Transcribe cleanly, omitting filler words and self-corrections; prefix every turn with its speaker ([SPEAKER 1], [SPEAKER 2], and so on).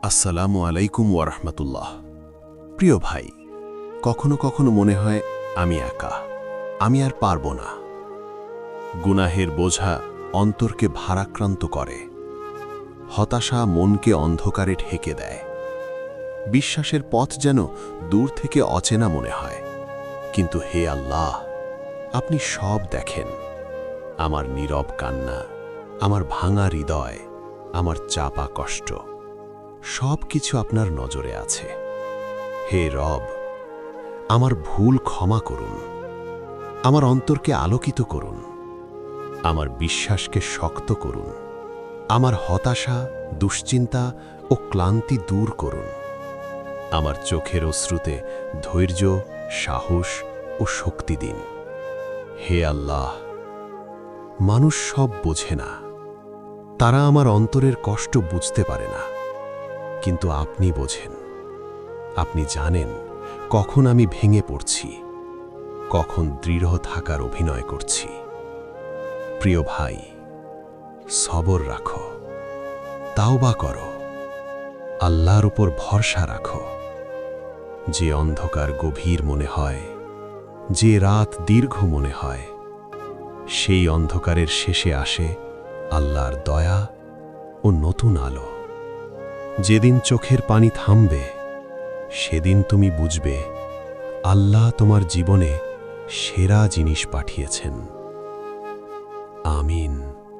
[SPEAKER 1] আসসালামু আলাইকুম ওয়ারহমতুল্লাহ। প্রিয় ভাই, কখনো কখনো মনে হয় আমি একা, আমি আর পারব না। গুনাহের বোঝা অন্তরকে ভারাক্রান্ত করে, হতাশা মনকে অন্ধকারে ঢেকে দেয়, বিশ্বাসের পথ যেন দূর থেকে অচেনা মনে হয়। কিন্তু হে আল্লাহ, আপনি সব দেখেন, আমার নীরব কান্না, আমার ভাঙা হৃদয়, আমার চাপা কষ্ট, সব কিছু আপনার নজরে আছে। হে রব, আমার ভুল ক্ষমা করুন, আমার অন্তরকে আলোকিত করুন, আমার বিশ্বাসকে শক্ত করুন, আমার হতাশা, দুশ্চিন্তা ও ক্লান্তি দূর করুন। আমার চোখের অশ্রুতে ধৈর্য, সাহস ও শক্তি দিন। হে আল্লাহ, মানুষ সব বোঝে না, তারা আমার অন্তরের কষ্ট বুঝতে পারে না, কিন্তু আপনি বোঝেন। আপনি জানেন কখন আমি ভেঙে পড়ছি, কখন দৃঢ় থাকার অভিনয় করছি। প্রিয় ভাই, সবর রাখো, তাওবা করো, আল্লাহর উপর ভরসা রাখো। যে অন্ধকার গভীর মনে হয়, যে রাত দীর্ঘ মনে হয়, সেই অন্ধকারের শেষে আসে আল্লাহর দয়া ও নতুন আলো। যেদিন চোখের পানি থামবে, সেদিন তুমি বুঝবে আল্লাহ তোমার জীবনে সেরা জিনিস পাঠিয়েছেন। আমিন।